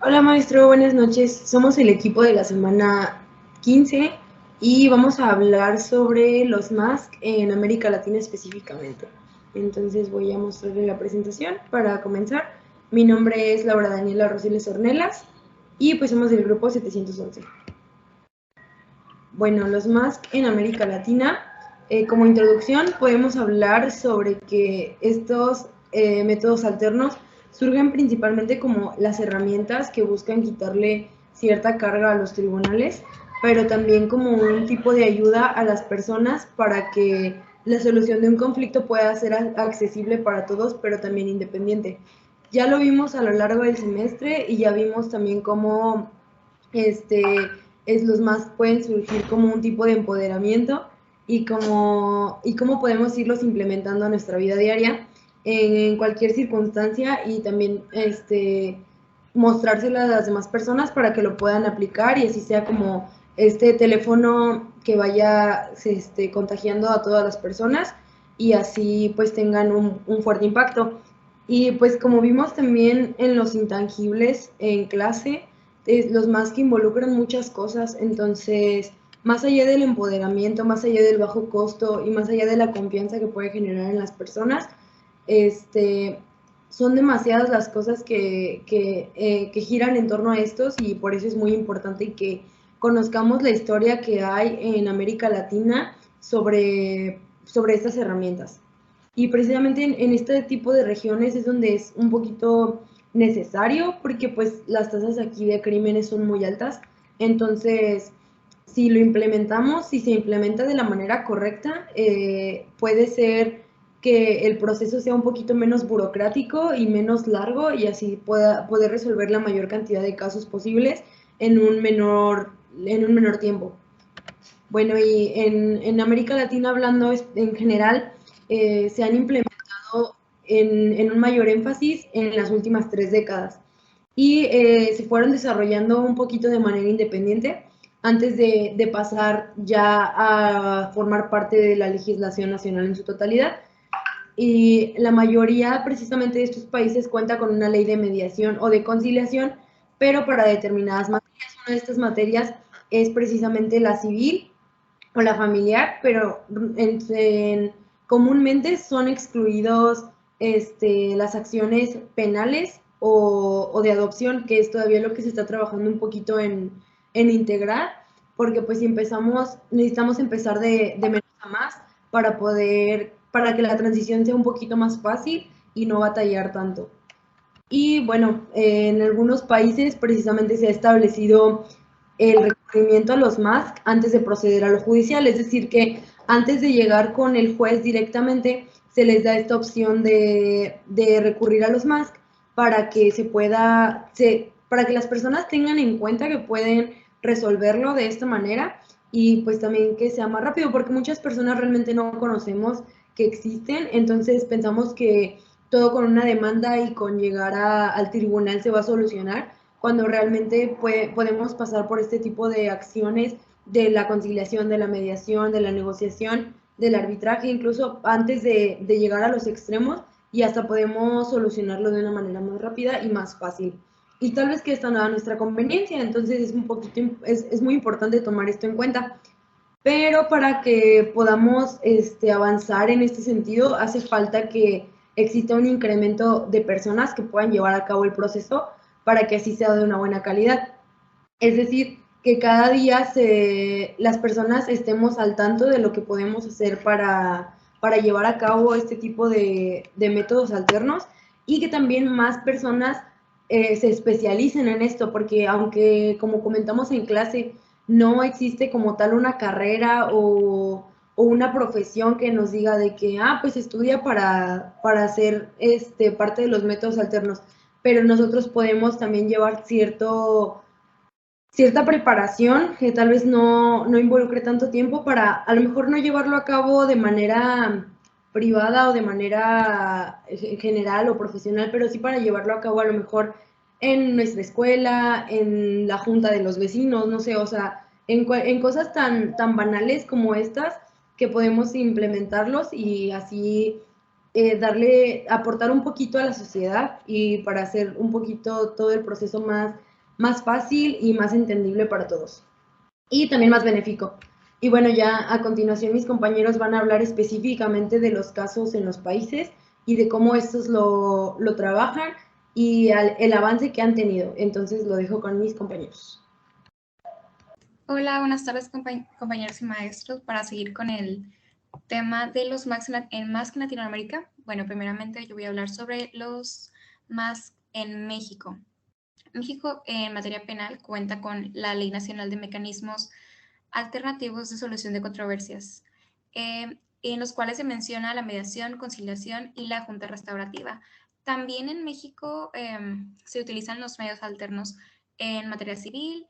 Hola maestro, buenas noches. Somos el equipo de la semana 15 y vamos a hablar sobre los MASC en América Latina específicamente. Entonces voy a mostrarle la presentación para comenzar. Mi nombre es Laura Daniela Rosiles Ornelas y pues somos del grupo 711. Bueno, los MASC en América Latina, como introducción podemos hablar sobre que estos métodos alternos surgen principalmente como las herramientas que buscan quitarle cierta carga a los tribunales, pero también como un tipo de ayuda a las personas para que la solución de un conflicto pueda ser accesible para todos, pero también independiente. Ya lo vimos a lo largo del semestre y ya vimos también cómo los más pueden surgir como un tipo de empoderamiento y cómo podemos irlos implementando a nuestra vida diaria en cualquier circunstancia y también mostrárselo a las demás personas para que lo puedan aplicar y así sea como este teléfono que vaya contagiando a todas las personas y así pues tengan un fuerte impacto. Y pues como vimos también en los intangibles en clase, los más que involucran muchas cosas, entonces más allá del empoderamiento, más allá del bajo costo y más allá de la confianza que puede generar en las personas, son demasiadas las cosas que giran en torno a estos y por eso es muy importante que conozcamos la historia que hay en América Latina sobre estas herramientas. Y precisamente en este tipo de regiones es donde es un poquito necesario porque pues las tasas aquí de crímenes son muy altas. Entonces, si lo implementamos, si se implementa de la manera correcta, puede ser que el proceso sea un poquito menos burocrático y menos largo y así poder resolver la mayor cantidad de casos posibles en un menor tiempo. Bueno, y en América Latina hablando en general, se han implementado en un mayor énfasis en las últimas 3 décadas y se fueron desarrollando un poquito de manera independiente antes de pasar ya a formar parte de la legislación nacional en su totalidad. Y la mayoría precisamente de estos países cuenta con una ley de mediación o de conciliación, pero para determinadas materias, una de estas materias es precisamente la civil o la familiar, pero comúnmente son excluidos las acciones penales o de adopción, que es todavía lo que se está trabajando un poquito en integrar, porque pues si necesitamos empezar de menos a más para que la transición sea un poquito más fácil y no batallar tanto. Y bueno, en algunos países precisamente se ha establecido el recurrimiento a los MASC antes de proceder a lo judicial, es decir, que antes de llegar con el juez directamente se les da esta opción de recurrir a los MASC para que para que las personas tengan en cuenta que pueden resolverlo de esta manera y pues también que sea más rápido, porque muchas personas realmente no conocemos que existen, entonces pensamos que todo con una demanda y con llegar al tribunal se va a solucionar, cuando realmente podemos pasar por este tipo de acciones de la conciliación, de la mediación, de la negociación, del arbitraje, incluso antes de llegar a los extremos y hasta podemos solucionarlo de una manera más rápida y más fácil. Y tal vez que esta no a nuestra conveniencia, entonces es muy importante tomar esto en cuenta. Pero para que podamos avanzar en este sentido, hace falta que exista un incremento de personas que puedan llevar a cabo el proceso para que así sea de una buena calidad. Es decir, que cada día las personas estemos al tanto de lo que podemos hacer para llevar a cabo este tipo de métodos alternos y que también más personas se especialicen en esto, porque aunque, como comentamos en clase, no existe como tal una carrera o una profesión que nos diga de que, pues estudia para hacer parte de los métodos alternos, pero nosotros podemos también llevar cierta preparación que tal vez no involucre tanto tiempo para a lo mejor no llevarlo a cabo de manera privada o de manera general o profesional, pero sí para llevarlo a cabo a lo mejor en nuestra escuela, en la junta de los vecinos, no sé, o sea, en cosas tan banales como estas que podemos implementarlos y así aportar un poquito a la sociedad y para hacer un poquito todo el proceso más más fácil y más entendible para todos. Y también más benéfico. Y bueno, ya a continuación mis compañeros van a hablar específicamente de los casos en los países y de cómo estos lo trabajan y el avance que han tenido. Entonces lo dejo con mis compañeros. Hola, buenas tardes compañeros y maestros. Para seguir con el tema de los MACs en Latinoamérica, bueno, primeramente yo voy a hablar sobre los MACs en México. México en materia penal cuenta con la Ley Nacional de Mecanismos Alternativos de Solución de Controversias, en los cuales se menciona la mediación, conciliación y la junta restaurativa. También en México se utilizan los medios alternos en materia civil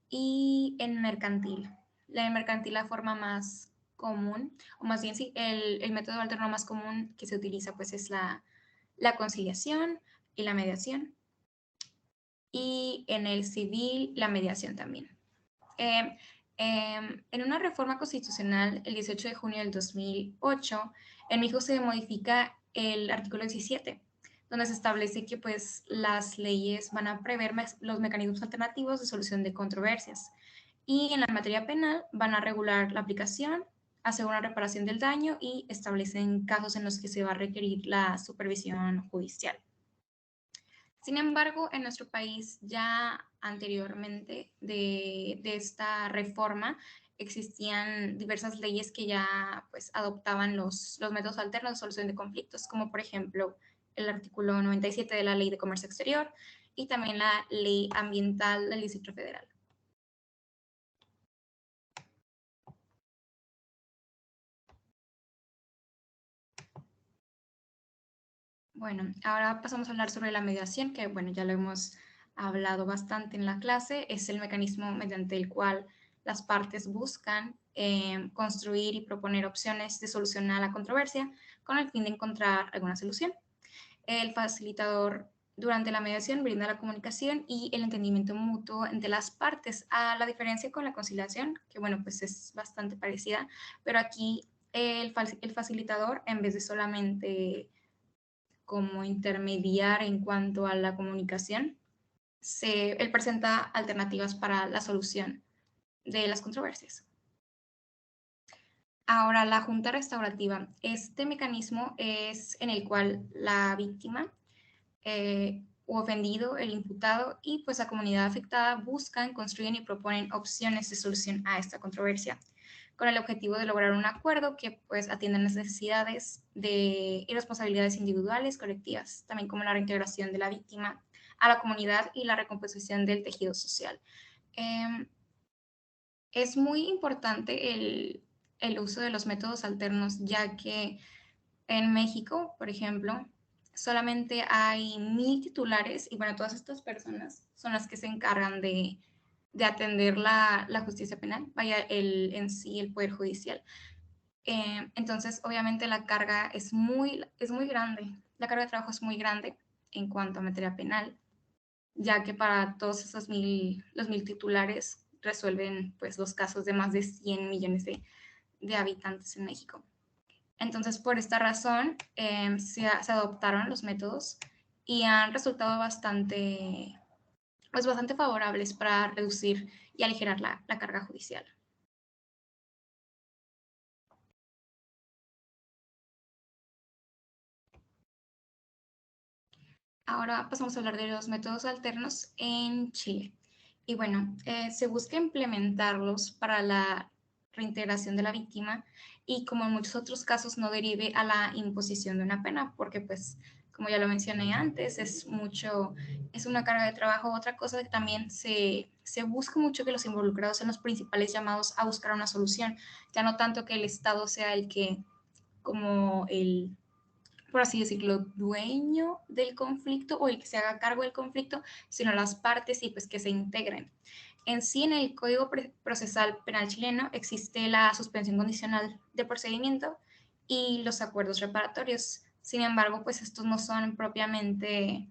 y en mercantil. La mercantil, la forma más común, o más bien sí, el método alterno más común que se utiliza pues es la conciliación y la mediación. Y en el civil, la mediación también. En una reforma constitucional, el 18 de junio del 2008, en México se modifica el artículo 17, donde se establece que pues, las leyes van a prever los mecanismos alternativos de solución de controversias. Y en la materia penal van a regular la aplicación, hacer una reparación del daño y establecen casos en los que se va a requerir la supervisión judicial. Sin embargo, en nuestro país ya anteriormente de esta reforma existían diversas leyes que ya pues adoptaban los métodos alternos de solución de conflictos, como por ejemplo el artículo 97 de la Ley de Comercio Exterior y también la Ley Ambiental del Distrito Federal. Bueno, ahora pasamos a hablar sobre la mediación, que bueno, ya lo hemos hablado bastante en la clase. Es el mecanismo mediante el cual las partes buscan construir y proponer opciones de solución a la controversia con el fin de encontrar alguna solución. El facilitador durante la mediación brinda la comunicación y el entendimiento mutuo entre las partes, a la diferencia con la conciliación, que bueno, pues es bastante parecida, pero aquí el facilitador, en vez de solamente como intermediar en cuanto a la comunicación, él presenta alternativas para la solución de las controversias. Ahora, la junta restaurativa. Este mecanismo es en el cual la víctima o ofendido, el imputado y pues la comunidad afectada buscan, construyen y proponen opciones de solución a esta controversia, con el objetivo de lograr un acuerdo que pues atienda las necesidades y responsabilidades individuales, colectivas, también como la reintegración de la víctima a la comunidad y la recomposición del tejido social. Es muy importante el uso de los métodos alternos, ya que en México, por ejemplo, solamente hay 1000 titulares y bueno, todas estas personas son las que se encargan de atender la justicia penal, vaya, en sí el Poder Judicial. Entonces, obviamente la carga es muy grande, la carga de trabajo es muy grande en cuanto a materia penal, ya que para todos esos los 1000 titulares resuelven pues los casos de más de 100 millones de habitantes en México. Entonces, por esta razón, se adoptaron los métodos y han resultado bastante favorables para reducir y aligerar la carga judicial. Ahora pasamos a hablar de los métodos alternos en Chile. Y bueno, se busca implementarlos para la reintegración de la víctima y como en muchos otros casos no derive a la imposición de una pena, porque pues como ya lo mencioné antes, es una carga de trabajo. Otra cosa que también se busca mucho que los involucrados sean los principales llamados a buscar una solución, ya no tanto que el Estado sea el que, como el, por así decirlo, dueño del conflicto o el que se haga cargo del conflicto, sino las partes y pues que se integren. En sí, en el Código Procesal Penal chileno existe la suspensión condicional de procedimiento y los acuerdos reparatorios. Sin embargo, pues estos no son propiamente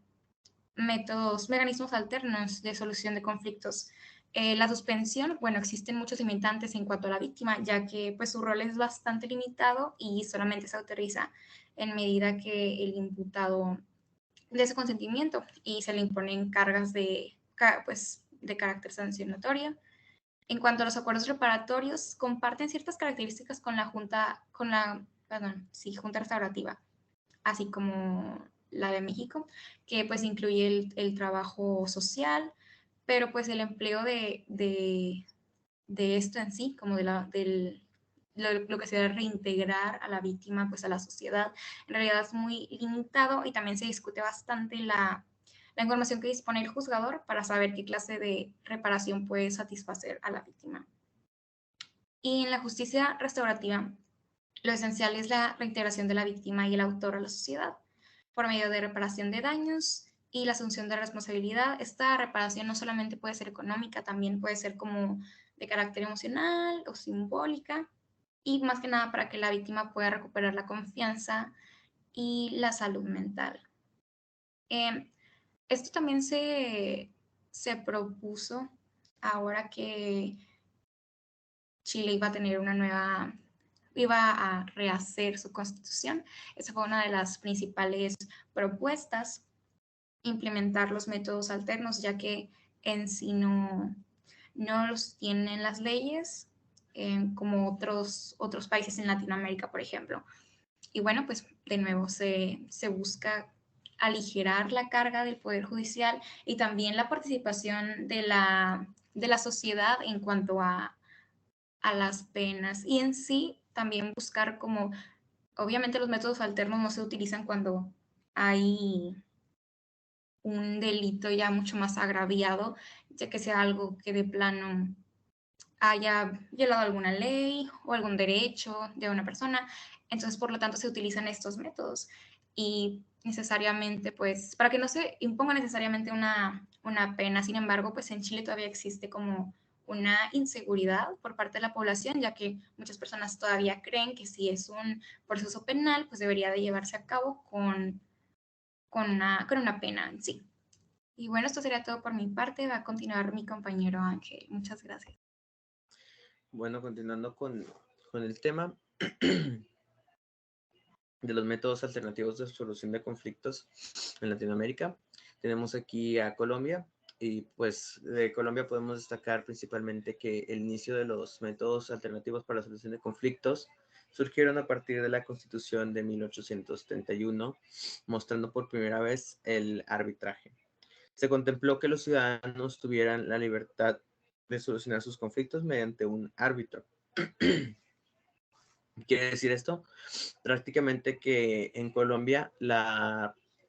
mecanismos alternos de solución de conflictos. La suspensión, bueno, existen muchos limitantes en cuanto a la víctima, ya que pues su rol es bastante limitado y solamente se autoriza en medida que el imputado dé su consentimiento y se le imponen cargas pues de carácter sancionatorio. En cuanto a los acuerdos reparatorios, comparten ciertas características con la Junta Restaurativa, así como la de México, que pues incluye el trabajo social, pero pues el empleo de esto en sí, como lo que se debe reintegrar a la víctima pues a la sociedad, en realidad es muy limitado y también se discute bastante la información que dispone el juzgador para saber qué clase de reparación puede satisfacer a la víctima. Y en la justicia restaurativa, lo esencial es la reintegración de la víctima y el autor a la sociedad por medio de reparación de daños y la asunción de responsabilidad. Esta reparación no solamente puede ser económica, también puede ser como de carácter emocional o simbólica, y más que nada para que la víctima pueda recuperar la confianza y la salud mental. Esto también se propuso ahora que Chile iba a rehacer su constitución. Esa fue una de las principales propuestas, implementar los métodos alternos, ya que en sí no los tienen las leyes, como otros países en Latinoamérica, por ejemplo. Y bueno, pues de nuevo se busca aligerar la carga del Poder Judicial y también la participación de la sociedad en cuanto a las penas, y en sí también buscar como, obviamente los métodos alternos no se utilizan cuando hay un delito ya mucho más agraviado, ya que sea algo que de plano haya violado alguna ley o algún derecho de una persona. Entonces, por lo tanto, se utilizan estos métodos y necesariamente, pues, para que no se imponga necesariamente una pena. Sin embargo, pues en Chile todavía existe como una inseguridad por parte de la población, ya que muchas personas todavía creen que si es un proceso penal, pues debería de llevarse a cabo con una pena en sí. Y bueno, esto sería todo por mi parte. Va a continuar mi compañero Ángel. Muchas gracias. Bueno, continuando con el tema de los métodos alternativos de solución de conflictos en Latinoamérica, tenemos aquí a Colombia, y pues de Colombia podemos destacar principalmente que el inicio de los métodos alternativos para la solución de conflictos surgieron a partir de la Constitución de 1831, mostrando por primera vez el arbitraje. Se contempló que los ciudadanos tuvieran la libertad de solucionar sus conflictos mediante un árbitro. ¿Quiere decir esto? Prácticamente que en Colombia,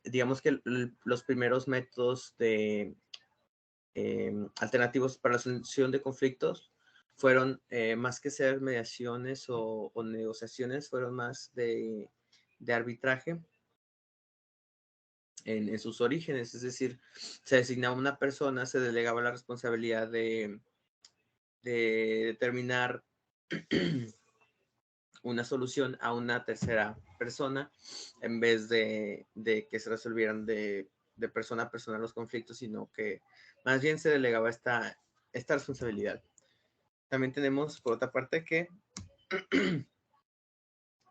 digamos que los primeros métodos alternativos para la solución de conflictos fueron, más que ser mediaciones o negociaciones, fueron más de arbitraje en sus orígenes. Es decir, se designaba una persona, se delegaba la responsabilidad de determinar una solución a una tercera persona, en vez de que se resolvieran de persona a persona los conflictos, sino que más bien se delegaba esta responsabilidad. También tenemos, por otra parte, que en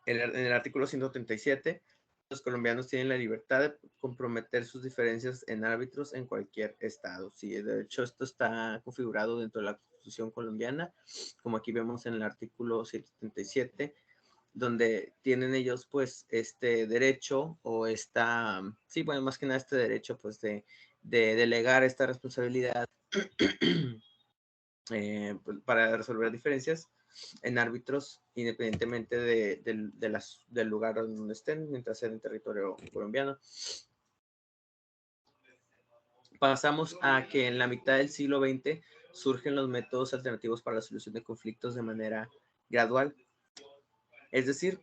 el artículo 137, los colombianos tienen la libertad de comprometer sus diferencias en árbitros en cualquier estado. Sí, de hecho, esto está configurado dentro de la Constitución colombiana, como aquí vemos en el artículo 137, donde tienen ellos pues este derecho o sí, bueno, más que nada este derecho pues de delegar esta responsabilidad para resolver diferencias en árbitros, independientemente del lugar donde estén, mientras sea en el territorio colombiano. Pasamos a que en la mitad del siglo XX surgen los métodos alternativos para la solución de conflictos de manera gradual. Es decir,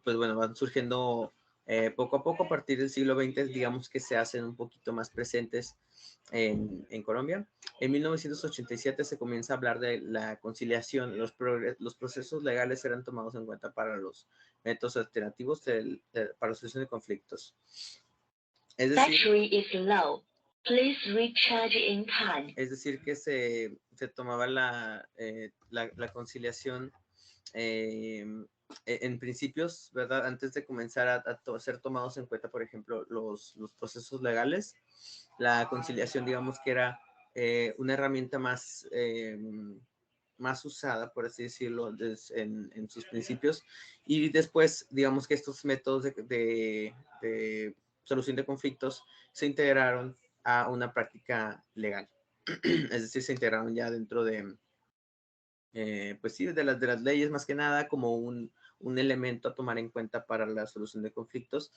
pues bueno, van surgiendo poco a poco a partir del siglo XX, digamos que se hacen un poquito más presentes en Colombia. En 1987 se comienza a hablar de la conciliación. Los procesos legales eran tomados en cuenta para los métodos alternativos para la solución de conflictos. Es decir, que se tomaba la conciliación en principios, ¿verdad? Antes de comenzar a ser tomados en cuenta, por ejemplo, los procesos legales. La conciliación, digamos que era una herramienta más, más usada, por así decirlo, en sus principios. Y después, digamos que estos métodos de solución de conflictos se integraron a una práctica legal. Es decir, se integraron ya dentro de, pues sí, de las leyes más que nada como un elemento a tomar en cuenta para la solución de conflictos.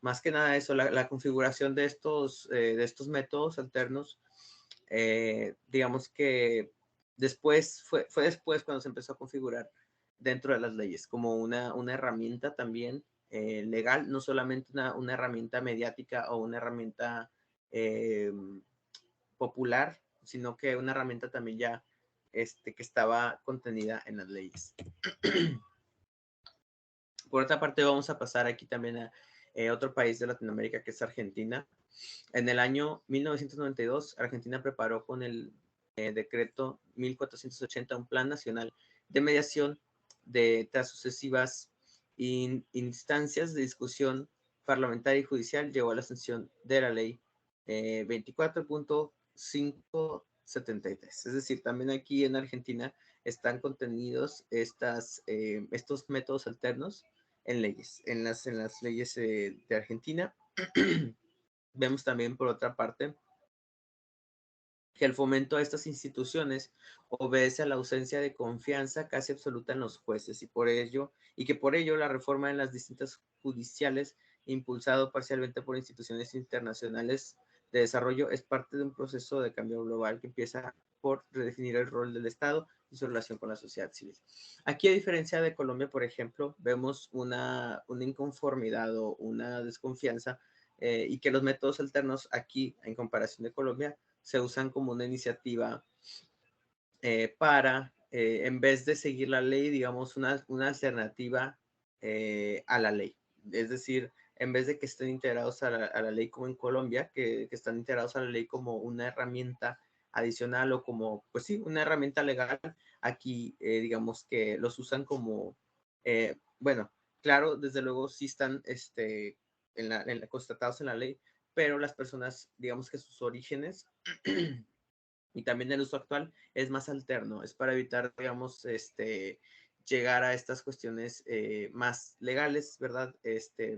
Más que nada eso, la configuración de estos métodos alternos, digamos que después, fue después cuando se empezó a configurar dentro de las leyes, como una herramienta también legal, no solamente una herramienta mediática o una herramienta popular, sino que una herramienta también ya que estaba contenida en las leyes. Por otra parte, vamos a pasar aquí también a otro país de Latinoamérica, que es Argentina. En el año 1992, Argentina preparó con el decreto 1480 un plan nacional de mediación tras sucesivas instancias de discusión parlamentaria y judicial, llegó a la sanción de la ley 24.573. Es decir, también aquí en Argentina están contenidos estos métodos alternos en leyes, en las leyes de Argentina. Vemos también, por otra parte, que el fomento a estas instituciones obedece a la ausencia de confianza casi absoluta en los jueces y que por ello la reforma en las distintas judiciales, impulsado parcialmente por instituciones internacionales de desarrollo, es parte de un proceso de cambio global que empieza por redefinir el rol del Estado y su relación con la sociedad civil. Aquí, a diferencia de Colombia, por ejemplo, vemos una inconformidad o una desconfianza y que los métodos alternos aquí, en comparación de Colombia, se usan como una iniciativa para, en vez de seguir la ley, digamos, una alternativa a la ley. Es decir, en vez de que estén integrados a la ley como en Colombia, que están integrados a la ley como una herramienta adicional o como, pues sí, una herramienta legal, aquí digamos que los usan como, bueno, claro, desde luego sí están constatados en la ley, pero las personas, digamos que sus orígenes y también el uso actual es más alterno, es para evitar, digamos, llegar a estas cuestiones más legales, ¿verdad?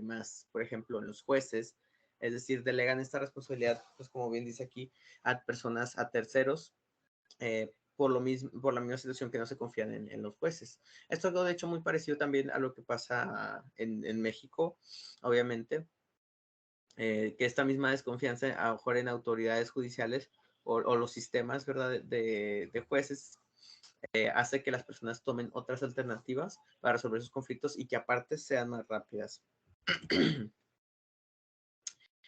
Más, por ejemplo, en los jueces, es decir, delegan esta responsabilidad, pues como bien dice aquí, a personas, a terceros, por la misma situación que no se confían en los jueces. Esto es algo, de hecho, muy parecido también a lo que pasa en México, obviamente, que esta misma desconfianza, a lo mejor en autoridades judiciales o los sistemas, ¿verdad?, de jueces, hace que las personas tomen otras alternativas para resolver sus conflictos y que aparte sean más rápidas.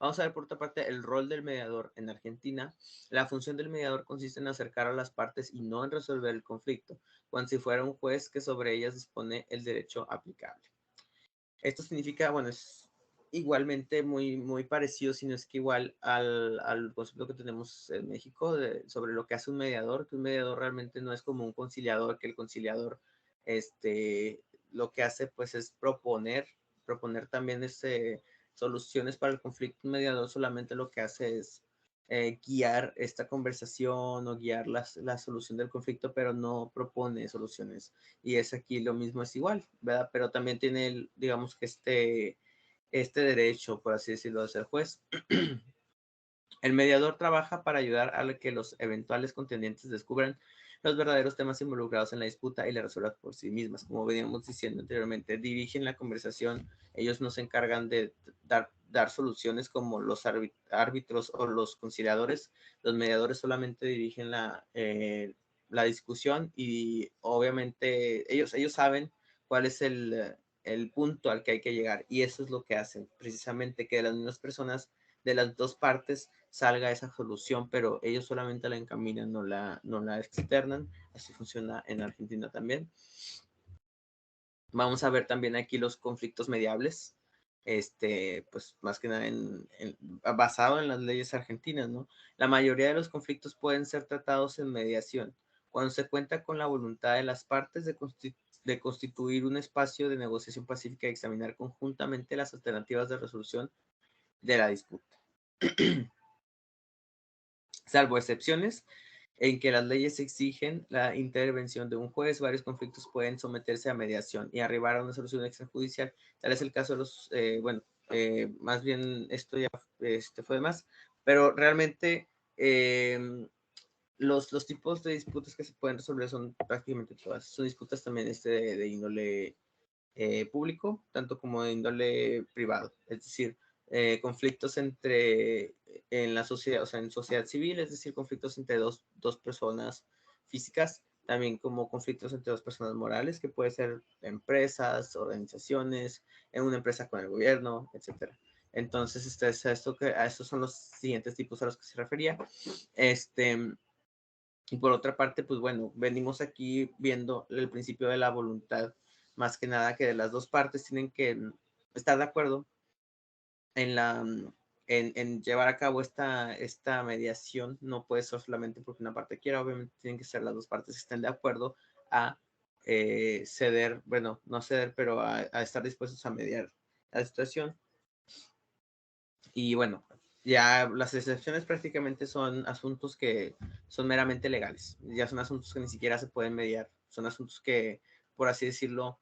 Vamos a ver por otra parte el rol del mediador en Argentina. La función del mediador consiste en acercar a las partes y no en resolver el conflicto, cuando si fuera un juez que sobre ellas dispone el derecho aplicable. Esto significa, bueno, es igualmente muy parecido, si no es que igual al concepto que tenemos en México sobre lo que hace un mediador, que un mediador realmente no es como un conciliador, que el conciliador lo que hace pues es proponer también soluciones para el conflicto. Un mediador solamente lo que hace es guiar esta conversación o guiar la solución del conflicto, pero no propone soluciones. Y es aquí lo mismo, es igual, ¿verdad? Pero también tiene, digamos que este derecho, por así decirlo, de ser juez. El mediador trabaja para ayudar a que los eventuales contendientes descubran los verdaderos temas involucrados en la disputa y la resuelvan por sí mismas. Como veníamos diciendo anteriormente, dirigen la conversación, ellos no se encargan de dar soluciones como los árbitros o los conciliadores. Los mediadores solamente dirigen la discusión y obviamente ellos saben cuál es el punto al que hay que llegar y eso es lo que hacen, precisamente que de las mismas personas de las dos partes salga esa solución, pero ellos solamente la encaminan, no la externan. Así funciona en Argentina también. Vamos a ver también aquí los conflictos mediables, pues más que nada basado en las leyes argentinas, ¿no? La mayoría de los conflictos pueden ser tratados en mediación, cuando se cuenta con la voluntad de las partes de constituir un espacio de negociación pacífica y examinar conjuntamente las alternativas de resolución de la disputa. Salvo excepciones en que las leyes exigen la intervención de un juez, varios conflictos pueden someterse a mediación y arribar a una solución extrajudicial. Tal es el caso de los, más bien esto ya fue de más, pero realmente los tipos de disputas que se pueden resolver son prácticamente todas. Son disputas también de índole público, tanto como de índole privado. Es decir, conflictos en la sociedad, o sea, en sociedad civil, es decir, conflictos entre dos personas físicas, también como conflictos entre dos personas morales, que puede ser empresas, organizaciones, en una empresa con el gobierno, etcétera. Entonces, a estos son los siguientes tipos a los que se refería. Y por otra parte, pues bueno, venimos aquí viendo el principio de la voluntad, más que nada que de las dos partes tienen que estar de acuerdo en en llevar a cabo esta mediación. No puede ser solamente porque una parte quiera, obviamente tienen que ser las dos partes que estén de acuerdo a ceder, bueno, no ceder, pero a estar dispuestos a mediar la situación. Y bueno, ya las excepciones prácticamente son asuntos que son meramente legales, ya son asuntos que ni siquiera se pueden mediar, son asuntos que, por así decirlo,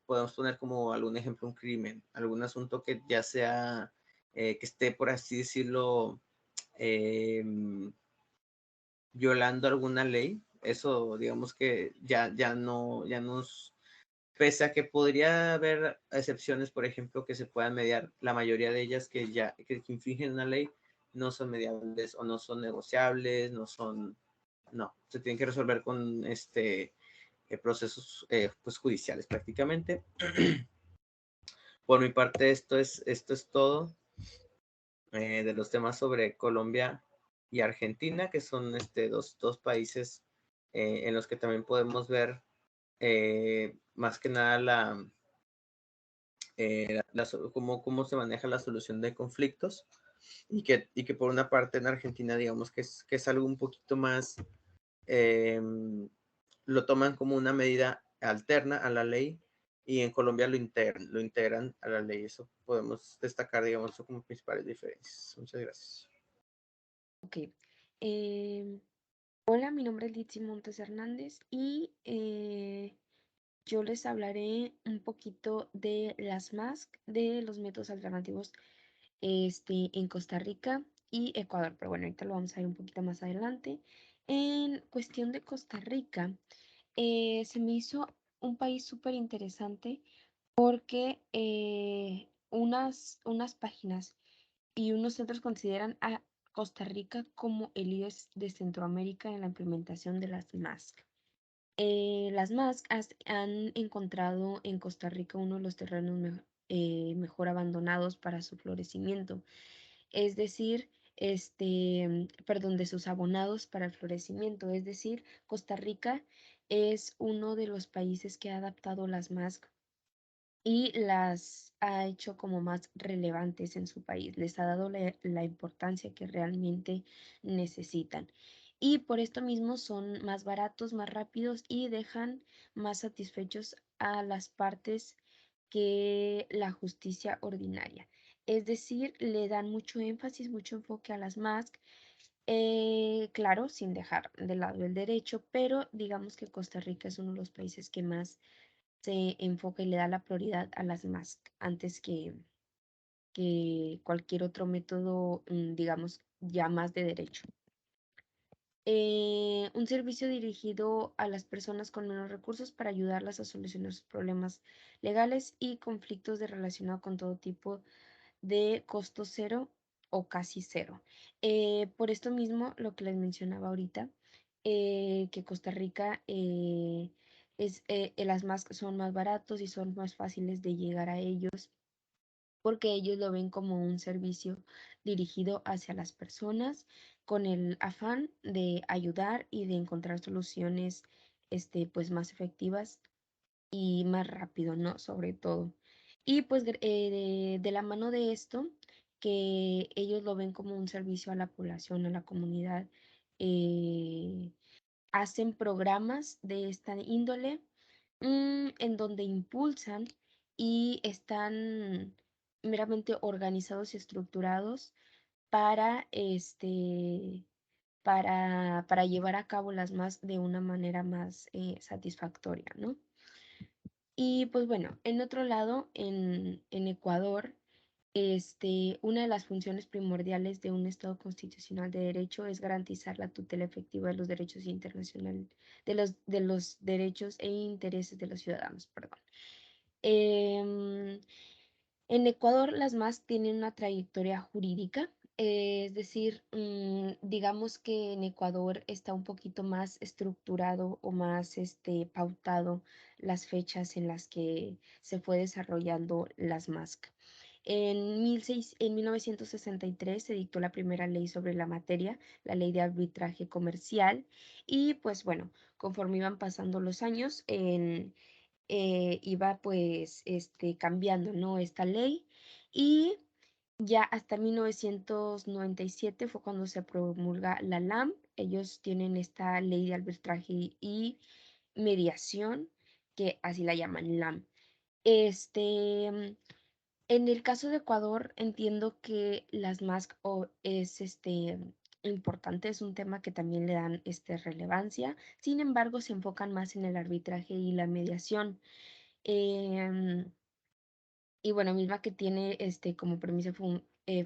podemos poner como algún ejemplo un crimen, algún asunto que ya sea, que esté, por así decirlo, eh, violando alguna ley, eso digamos que ya nos pese a que podría haber excepciones, por ejemplo, que se puedan mediar, la mayoría de ellas que infringen una ley no son mediables o no son negociables, no, se tienen que resolver con procesos pues judiciales prácticamente. Por mi parte, esto es todo de los temas sobre Colombia y Argentina, que son dos países en los que también podemos ver más que nada cómo se maneja la solución de conflictos y que por una parte en Argentina digamos que es algo un poquito más, eh, lo toman como una medida alterna a la ley y en Colombia lo integran a la ley. Eso podemos destacar, digamos, como principales diferencias. Muchas gracias. Ok. Hola, mi nombre es Litsi Montes Hernández y yo les hablaré un poquito de las MASC, de los métodos alternativos en Costa Rica y Ecuador. Pero bueno, ahorita lo vamos a ver un poquito más adelante. En cuestión de Costa Rica, se me hizo un país súper interesante porque unas páginas y unos centros consideran a Costa Rica como el IES de Centroamérica en la implementación de las MASC. Las MASC han encontrado en Costa Rica uno de los terrenos mejor abandonados para su florecimiento, es decir, perdón, de sus abonados para el florecimiento, es decir, Costa Rica es uno de los países que ha adaptado las MASC y las ha hecho como más relevantes en su país, les ha dado la importancia que realmente necesitan. Y por esto mismo son más baratos, más rápidos y dejan más satisfechos a las partes que la justicia ordinaria. Es decir, le dan mucho énfasis, mucho enfoque a las MASC, claro, sin dejar de lado el derecho, pero digamos que Costa Rica es uno de los países que más se enfoca y le da la prioridad a las MASC antes que cualquier otro método, digamos, ya más de derecho. Un servicio dirigido a las personas con menos recursos para ayudarlas a solucionar sus problemas legales y conflictos relacionados con todo tipo de costo cero o casi cero. Por esto mismo, lo que les mencionaba ahorita, que Costa Rica las más son más baratos y son más fáciles de llegar a ellos porque ellos lo ven como un servicio dirigido hacia las personas con el afán de ayudar y de encontrar soluciones pues más efectivas y más rápido, ¿no? Sobre todo. Y pues de la mano de esto, que ellos lo ven como un servicio a la población, a la comunidad, eh, hacen programas de esta índole, en donde impulsan y están meramente organizados y estructurados para, para llevar a cabo las MASC de una manera más satisfactoria, ¿no? Y pues bueno, en otro lado, en Ecuador, una de las funciones primordiales de un Estado constitucional de derecho es garantizar la tutela efectiva de los derechos internacionales, de los derechos e intereses de los ciudadanos, perdón. En Ecuador las MAS tienen una trayectoria jurídica, es decir, digamos que en Ecuador está un poquito más estructurado o más pautado las fechas en las que se fue desarrollando las MASC. En 1963 se dictó la primera ley sobre la materia, la ley de arbitraje comercial, y pues bueno, conforme iban pasando los años, iba pues cambiando, ¿no? Esta ley, y ya hasta 1997 fue cuando se promulga la LAM. Ellos tienen esta ley de arbitraje y mediación, que así la llaman LAM. En el caso de Ecuador, entiendo que las MASC es importante, es un tema que también le dan relevancia. Sin embargo, se enfocan más en el arbitraje y la mediación. Em, y bueno, misma que tiene como premisa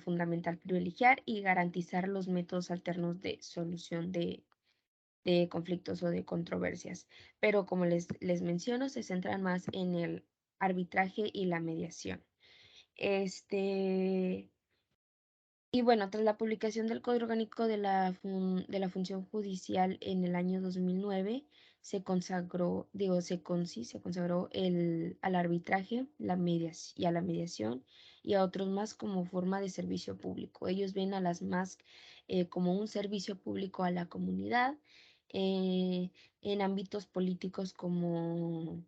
fundamental privilegiar y garantizar los métodos alternos de solución de conflictos o de controversias. Pero como les menciono, se centran más en el arbitraje y la mediación. Y bueno, tras la publicación del Código Orgánico de la Función Judicial en el año 2009, se consagró, se consagró al arbitraje y a la mediación y a otros más como forma de servicio público. Ellos ven a las MASC como un servicio público a la comunidad, en ámbitos políticos como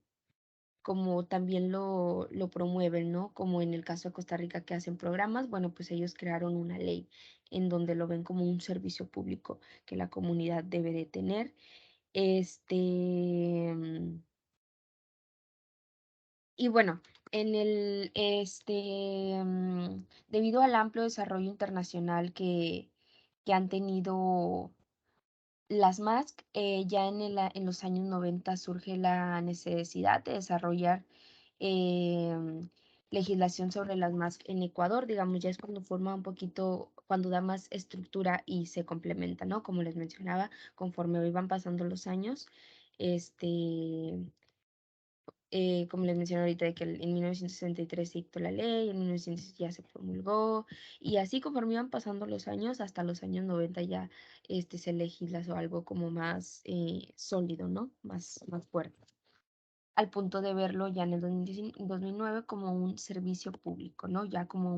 también lo promueven, ¿no? Como en el caso de Costa Rica, que hacen programas, bueno, pues ellos crearon una ley en donde lo ven como un servicio público que la comunidad debe de tener. Y bueno, debido al amplio desarrollo internacional que han tenido las MASC, ya en los años 90 surge la necesidad de desarrollar legislación sobre las MASC en Ecuador, digamos, ya es cuando forma un poquito, cuando da más estructura y se complementa, ¿no? Como les mencionaba, conforme iban pasando los años, como les mencioné ahorita, de que en 1963 se dictó la ley, en 1900 ya se promulgó, y así conforme iban pasando los años, hasta los años 90 ya se legisla o algo como más sólido, ¿no? Más fuerte, al punto de verlo ya en el 2009 como un servicio público, ¿no? Ya como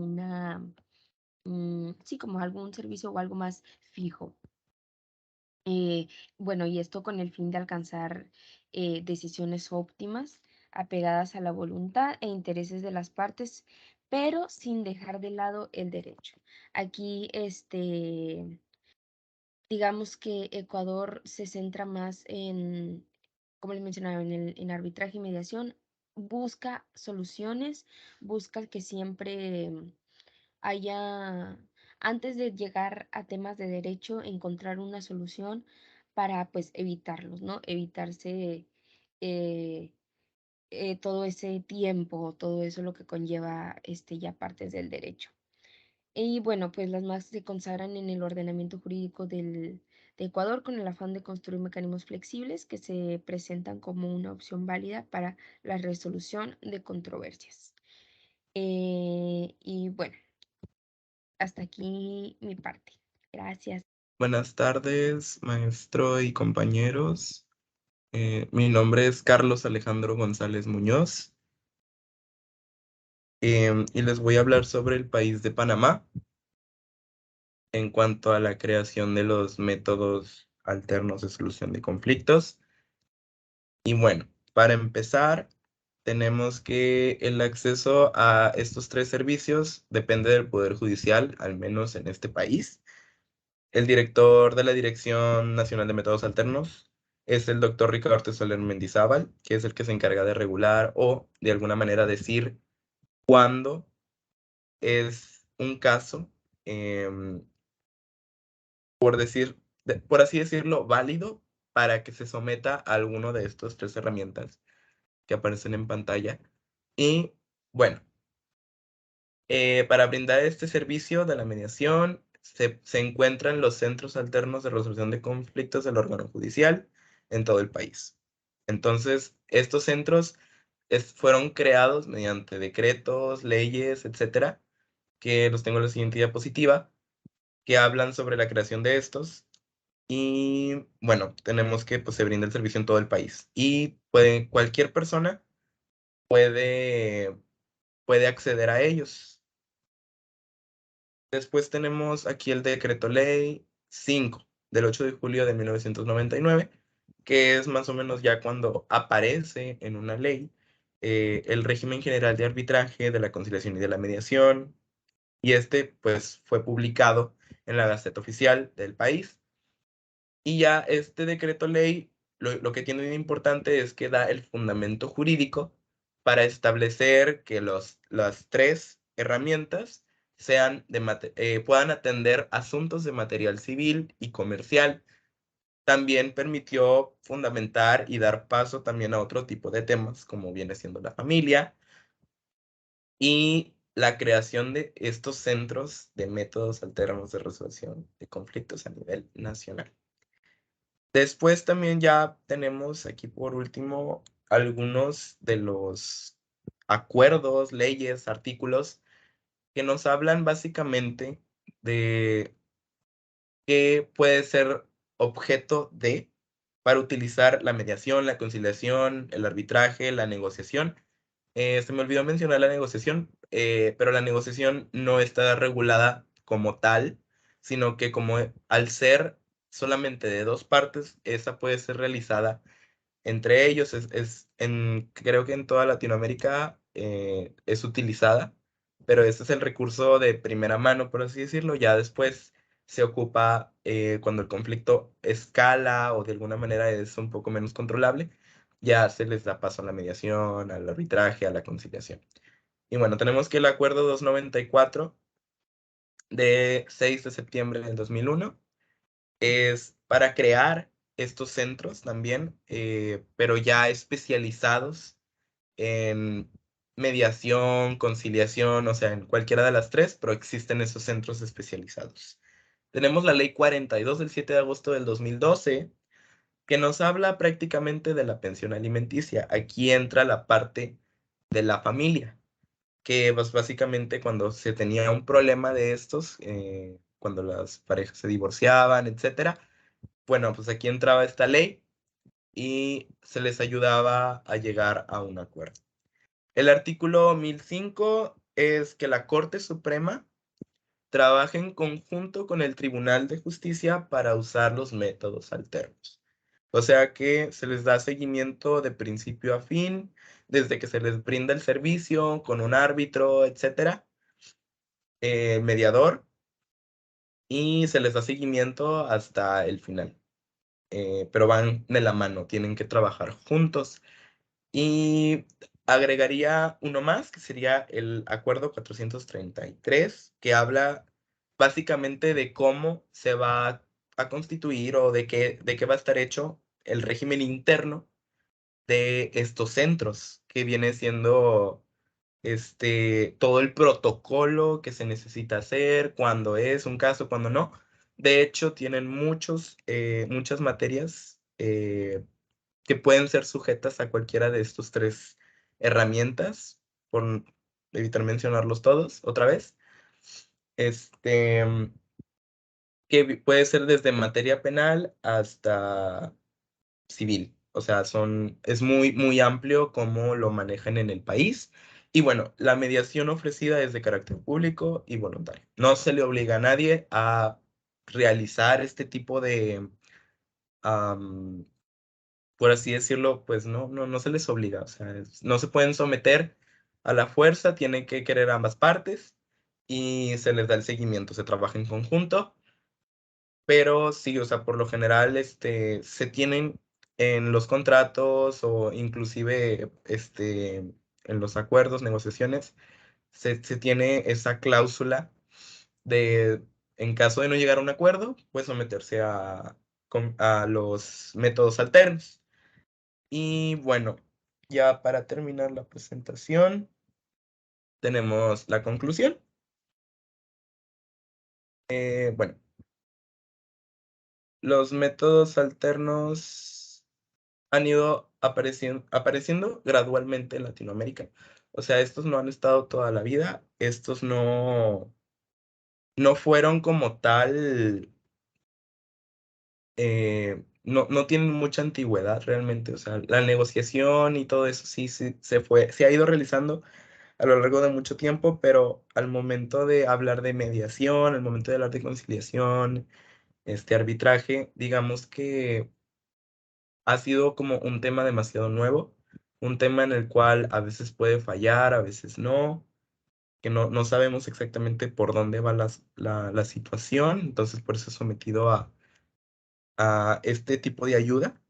sí, como algún servicio o algo más fijo. Bueno, y esto con el fin de alcanzar decisiones óptimas, apegadas a la voluntad e intereses de las partes, pero sin dejar de lado el derecho. Aquí, digamos que Ecuador se centra más en, como les mencionaba, en arbitraje y mediación, busca soluciones, busca que siempre haya, antes de llegar a temas de derecho, encontrar una solución para pues evitarlos, ¿no? Evitarse eh, todo ese tiempo, todo eso lo que conlleva ya partes del derecho. Y bueno, pues las más se consagran en el ordenamiento jurídico de Ecuador con el afán de construir mecanismos flexibles que se presentan como una opción válida para la resolución de controversias. Y bueno, hasta aquí mi parte. Gracias. Buenas tardes, maestro y compañeros. Mi nombre es Carlos Alejandro González Muñoz, y les voy a hablar sobre el país de Panamá en cuanto a la creación de los métodos alternos de solución de conflictos. Y bueno, para empezar, tenemos que el acceso a estos tres servicios depende del Poder Judicial, al menos en este país. El director de la Dirección Nacional de Métodos Alternos es el doctor Ricardo Soler Mendizábal, que es el que se encarga de regular o de alguna manera decir cuándo es un caso por así decirlo, válido para que se someta a alguno de estas 3 herramientas que aparecen en pantalla. Y bueno, para brindar este servicio de la mediación, se encuentran los centros alternos de resolución de conflictos del órgano judicial en todo el país. Entonces, estos centros fueron creados mediante decretos, leyes, etcétera, que los tengo en la siguiente diapositiva, que hablan sobre la creación de estos. Y bueno, tenemos que pues, se brinda el servicio en todo el país. Y cualquier persona puede acceder a ellos. Después tenemos aquí el Decreto Ley 5 del 8 de julio de 1999, que es más o menos ya cuando aparece en una ley el régimen general de arbitraje, de la conciliación y de la mediación. Y pues, fue publicado en la Gaceta Oficial del país. Y ya este decreto ley, lo que tiene de importante es que da el fundamento jurídico para establecer que las 3 herramientas puedan atender asuntos de material civil y comercial. También permitió fundamentar y dar paso también a otro tipo de temas, como viene siendo la familia y la creación de estos centros de métodos alternos de resolución de conflictos a nivel nacional. Después también ya tenemos aquí por último algunos de los acuerdos, leyes, artículos que nos hablan básicamente de qué puede ser objeto para utilizar la mediación, la conciliación, el arbitraje, la negociación. Se me olvidó mencionar la negociación, pero la negociación no está regulada como tal, sino que como al ser solamente de 2 partes, esa puede ser realizada entre ellos. Creo que en toda Latinoamérica es utilizada, pero este es el recurso de primera mano, por así decirlo. Ya después se ocupa cuando el conflicto escala o de alguna manera es un poco menos controlable, ya se les da paso a la mediación, al arbitraje, a la conciliación. Y bueno, tenemos que el Acuerdo 294 de 6 de septiembre del 2001 es para crear estos centros también, pero ya especializados en mediación, conciliación, o sea, en cualquiera de las 3, pero existen esos centros especializados. Tenemos la Ley 42 del 7 de agosto del 2012, que nos habla prácticamente de la pensión alimenticia. Aquí entra la parte de la familia, que pues, básicamente cuando se tenía un problema de estos, cuando las parejas se divorciaban, etcétera, bueno, pues aquí entraba esta ley y se les ayudaba a llegar a un acuerdo. El artículo 1005 es que la Corte Suprema trabaje en conjunto con el Tribunal de Justicia para usar los métodos alternos. O sea que se les da seguimiento de principio a fin, desde que se les brinda el servicio con un árbitro, etcétera, mediador, y se les da seguimiento hasta el final. Pero van de la mano, tienen que trabajar juntos. Y agregaría uno más, que sería el Acuerdo 433, que habla básicamente de cómo se va a constituir o de qué va a estar hecho el régimen interno de estos centros, que viene siendo todo el protocolo que se necesita hacer, cuando es un caso, cuando no. De hecho, tienen muchas materias que pueden ser sujetas a cualquiera de estos 3 herramientas, por evitar mencionarlos todos otra vez. Que puede ser desde materia penal hasta civil. O sea, es muy, muy amplio cómo lo manejan en el país. Y bueno, la mediación ofrecida es de carácter público y voluntario. No se le obliga a nadie a realizar este tipo de, por así decirlo, pues no se les obliga. O sea, no se pueden someter a la fuerza, tienen que querer ambas partes y se les da el seguimiento, se trabaja en conjunto. Pero sí, o sea, por lo general, se tienen en los contratos o inclusive, en los acuerdos, negociaciones, se tiene esa cláusula de en caso de no llegar a un acuerdo, pues someterse a los métodos alternos. Y bueno, ya para terminar la presentación, tenemos la conclusión. Bueno, los métodos alternos han ido apareciendo gradualmente en Latinoamérica. O sea, estos no han estado toda la vida, estos no fueron como tal, no tienen mucha antigüedad realmente. O sea, la negociación y todo eso sí se ha ido realizando a lo largo de mucho tiempo, pero al momento de hablar de mediación, al momento de hablar de conciliación, arbitraje, digamos que ha sido como un tema demasiado nuevo, un tema en el cual a veces puede fallar, a veces no, que no sabemos exactamente por dónde va la situación, entonces por eso he sometido a este tipo de ayuda,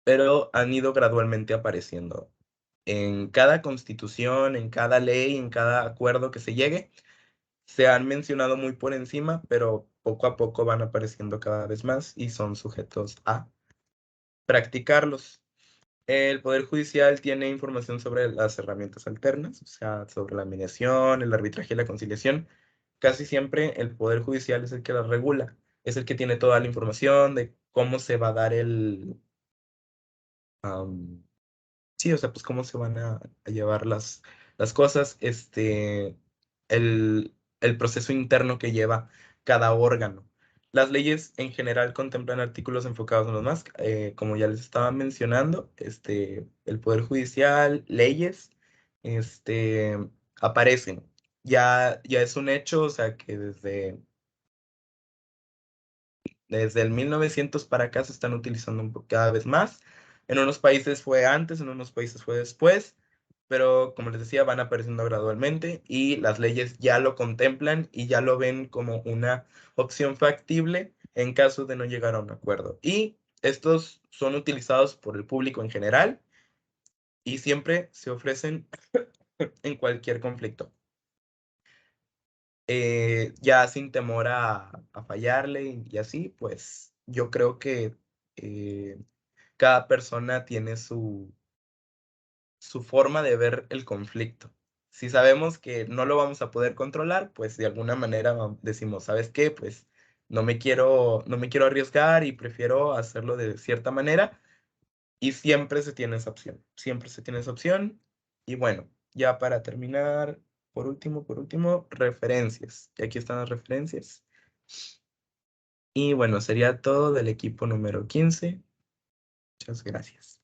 pero han ido gradualmente apareciendo en cada constitución, en cada ley, en cada acuerdo que se llegue. Se han mencionado muy por encima, pero poco a poco van apareciendo cada vez más y son sujetos a practicarlos. El Poder Judicial tiene información sobre las herramientas alternas, o sea, sobre la mediación, el arbitraje y la conciliación. Casi siempre el Poder Judicial es el que las regula, es el que tiene toda la información de cómo se va a dar sí, o sea, pues cómo se van a llevar las cosas, el proceso interno que lleva cada órgano. Las leyes en general contemplan artículos enfocados en los más, como ya les estaba mencionando, el Poder Judicial, leyes, este, aparecen. Ya es un hecho, o sea, que desde el 1900 para acá se están utilizando cada vez más. En unos países fue antes, en unos países fue después, pero como les decía, van apareciendo gradualmente y las leyes ya lo contemplan y ya lo ven como una opción factible en caso de no llegar a un acuerdo. Y estos son utilizados por el público en general y siempre se ofrecen en cualquier conflicto. Ya sin temor a fallarle y así, pues yo creo que cada persona tiene su forma de ver el conflicto. Si sabemos que no lo vamos a poder controlar, pues de alguna manera decimos, ¿sabes qué? Pues no me quiero arriesgar y prefiero hacerlo de cierta manera. Y siempre se tiene esa opción, siempre se tiene esa opción. Y bueno, ya para terminar, por último, referencias. Y aquí están las referencias. Y bueno, sería todo del equipo número 15. Muchas gracias.